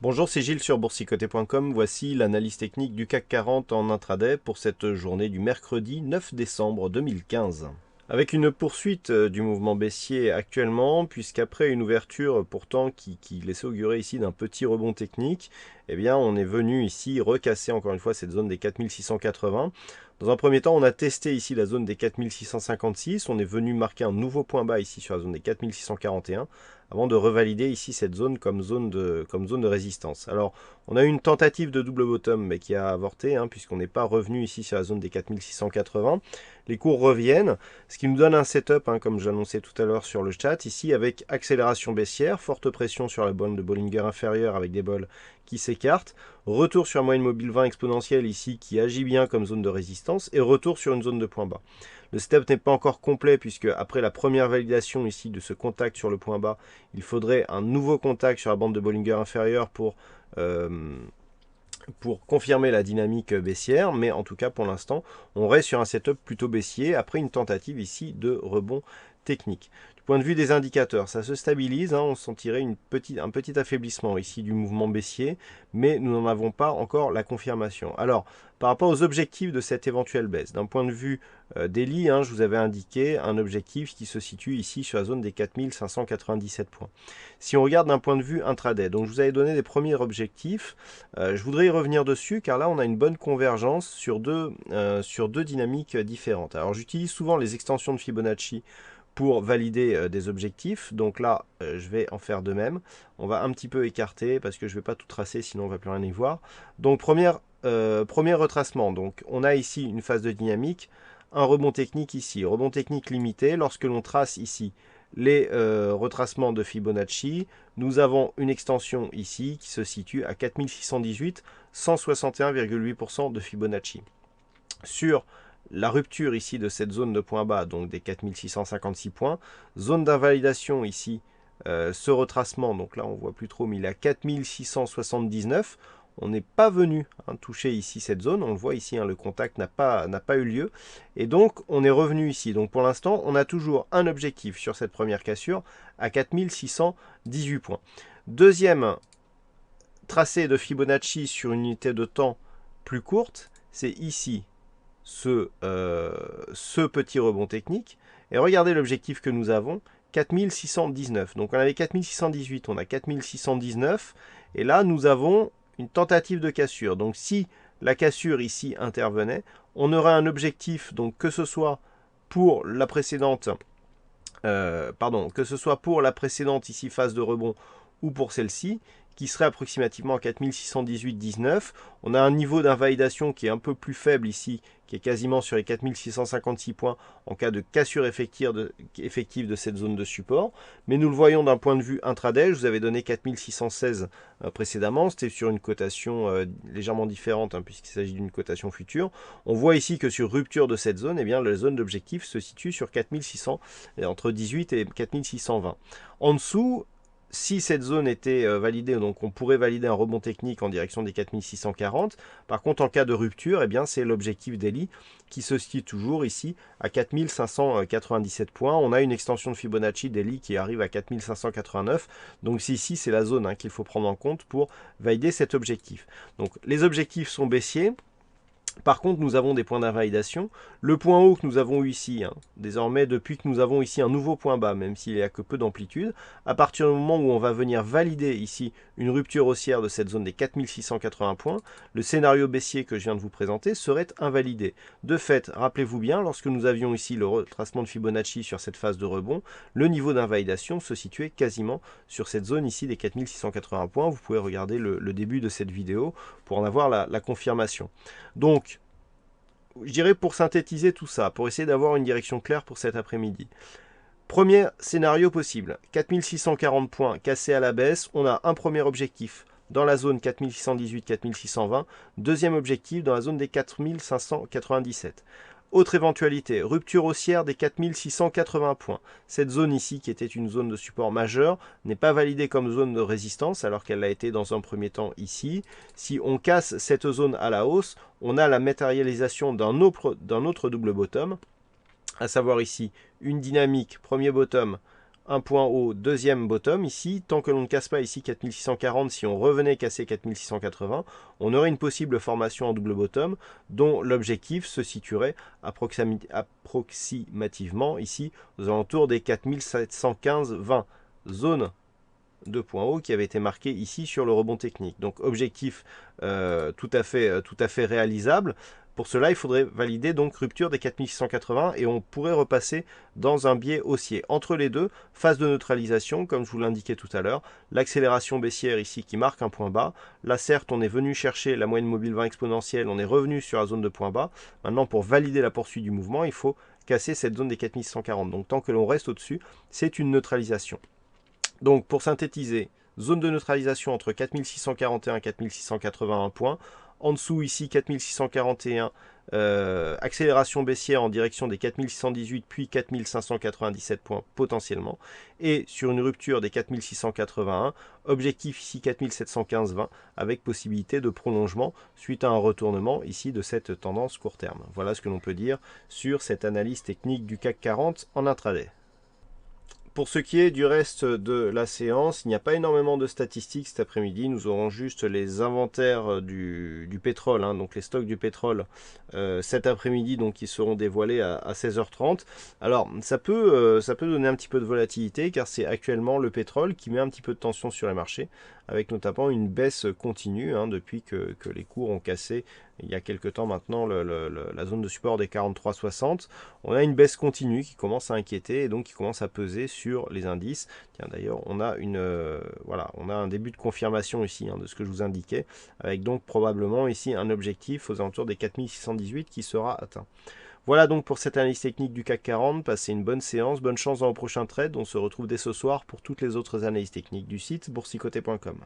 Bonjour, c'est Gilles sur boursicoté.com. Voici l'analyse technique du CAC 40 en intraday pour cette journée du mercredi 9 décembre 2015. Avec une poursuite du mouvement baissier actuellement, puisqu'après une ouverture pourtant qui laissait augurer ici d'un petit rebond technique, eh bien on est venu ici recasser encore une fois cette zone des 4680. Dans un premier temps, on a testé ici la zone des 4656, on est venu marquer un nouveau point bas ici sur la zone des 4641, avant de revalider ici cette zone comme zone de résistance. Alors, on a eu une tentative de double bottom, mais qui a avorté, puisqu'on n'est pas revenu ici sur la zone des 4680. Les cours reviennent, ce qui nous donne un setup, comme j'annonçais tout à l'heure sur le chat, ici avec accélération baissière, forte pression sur la bande de Bollinger inférieure avec des bols qui s'écartent, retour sur la moyenne mobile 20 exponentielle ici qui agit bien comme zone de résistance, et retour sur une zone de point bas. Le setup n'est pas encore complet puisque après la première validation ici de ce contact sur le point bas, il faudrait un nouveau contact sur la bande de Bollinger inférieure pour confirmer la dynamique baissière, mais en tout cas pour l'instant on reste sur un setup plutôt baissier après une tentative ici de rebond technique. Du point de vue des indicateurs, ça se stabilise, on sentirait un petit affaiblissement ici du mouvement baissier, mais nous n'en avons pas encore la confirmation. Alors, par rapport aux objectifs de cette éventuelle baisse, d'un point de vue daily, je vous avais indiqué un objectif qui se situe ici sur la zone des 4597 points. Si on regarde d'un point de vue intraday, donc je vous avais donné des premiers objectifs, je voudrais y revenir dessus car là on a une bonne convergence sur deux dynamiques différentes. Alors j'utilise souvent les extensions de Fibonacci pour valider des objectifs. Donc là, je vais en faire de même. On va un petit peu écarter parce que je ne vais pas tout tracer, sinon on ne va plus rien y voir. Donc premier retracement. Donc on a ici une phase de dynamique, un rebond technique ici. Rebond technique limité. Lorsque l'on trace ici les retracements de Fibonacci, nous avons une extension ici qui se situe à 4618, 161,8% de Fibonacci. Sur la rupture ici de cette zone de point bas, donc des 4656 points, zone d'invalidation ici, ce retracement, donc là on voit plus trop, mais il est à 4679. On n'est pas venu toucher ici cette zone, on le voit ici, le contact n'a pas eu lieu, et donc on est revenu ici. Donc pour l'instant, on a toujours un objectif sur cette première cassure à 4618 points. Deuxième tracé de Fibonacci sur une unité de temps plus courte, c'est ici, ce petit rebond technique. Et regardez l'objectif que nous avons, 4619. Donc on avait 4618, on a 4619. Et là, nous avons une tentative de cassure. Donc si la cassure ici intervenait, on aurait un objectif, donc que ce soit pour la précédente, ici phase de rebond ou pour celle-ci, qui serait approximativement à 4618,19. On a un niveau d'invalidation qui est un peu plus faible ici, qui est quasiment sur les 4656 points en cas de cassure effective de cette zone de support. Mais nous le voyons d'un point de vue intraday. Je vous avais donné 4616 précédemment. C'était sur une cotation légèrement différente puisqu'il s'agit d'une cotation future. On voit ici que sur rupture de cette zone, la zone d'objectif se situe sur 4600, entre 18 et 4620. En dessous, si cette zone était validée, donc on pourrait valider un rebond technique en direction des 4640. Par contre, en cas de rupture, c'est l'objectif daily qui se situe toujours ici à 4597 points. On a une extension de Fibonacci daily qui arrive à 4589. Donc ici, c'est la zone qu'il faut prendre en compte pour valider cet objectif. Donc les objectifs sont baissiers. Par contre, nous avons des points d'invalidation. Le point haut que nous avons eu ici, désormais, depuis que nous avons ici un nouveau point bas, même s'il n'y a que peu d'amplitude, à partir du moment où on va venir valider ici une rupture haussière de cette zone des 4680 points, le scénario baissier que je viens de vous présenter serait invalidé. De fait, rappelez-vous bien, lorsque nous avions ici le retracement de Fibonacci sur cette phase de rebond, le niveau d'invalidation se situait quasiment sur cette zone ici des 4680 points. Vous pouvez regarder le début de cette vidéo pour en avoir la confirmation. Donc, je dirais pour synthétiser tout ça, pour essayer d'avoir une direction claire pour cet après-midi. Premier scénario possible, 4640 points cassés à la baisse, on a un premier objectif dans la zone 4618-4620, deuxième objectif dans la zone des 4597. Autre éventualité, rupture haussière des 4680 points. Cette zone ici, qui était une zone de support majeure, n'est pas validée comme zone de résistance, alors qu'elle l'a été dans un premier temps ici. Si on casse cette zone à la hausse, on a la matérialisation d'un autre double bottom, à savoir ici une dynamique premier bottom, un point haut, deuxième bottom ici. Tant que l'on ne casse pas ici 4640, si on revenait casser 4680, on aurait une possible formation en double bottom dont l'objectif se situerait approximativement ici aux alentours des 4715-20, zone de points hauts qui avait été marqué ici sur le rebond technique. Donc objectif tout à fait réalisable. Pour cela, il faudrait valider donc rupture des 4680 et on pourrait repasser dans un biais haussier. Entre les deux, phase de neutralisation, comme je vous l'indiquais tout à l'heure, l'accélération baissière ici qui marque un point bas. Là, certes, on est venu chercher la moyenne mobile 20 exponentielle, on est revenu sur la zone de point bas. Maintenant, pour valider la poursuite du mouvement, il faut casser cette zone des 4640. Donc tant que l'on reste au-dessus, c'est une neutralisation. Donc pour synthétiser, zone de neutralisation entre 4641 et 4681 points. En dessous ici 4641, accélération baissière en direction des 4618 puis 4597 points potentiellement. Et sur une rupture des 4681, objectif ici 4715-20 avec possibilité de prolongement suite à un retournement ici de cette tendance court terme. Voilà ce que l'on peut dire sur cette analyse technique du CAC 40 en intraday. Pour ce qui est du reste de la séance, il n'y a pas énormément de statistiques cet après-midi. Nous aurons juste les inventaires du pétrole, hein, donc les stocks du pétrole cet après-midi, donc qui seront dévoilés à 16h30. Alors ça peut donner un petit peu de volatilité car c'est actuellement le pétrole qui met un petit peu de tension sur les marchés, avec notamment une baisse continue hein, depuis que les cours ont cassé il y a quelques temps maintenant la zone de support des 43,60. On a une baisse continue qui commence à inquiéter et donc qui commence à peser sur les indices. Tiens, d'ailleurs, on a un début de confirmation ici hein, de ce que je vous indiquais, avec donc probablement ici un objectif aux alentours des 4618 qui sera atteint. Voilà donc pour cette analyse technique du CAC 40. Passez une bonne séance, bonne chance dans vos prochains trades. On se retrouve dès ce soir pour toutes les autres analyses techniques du site boursicoté.com.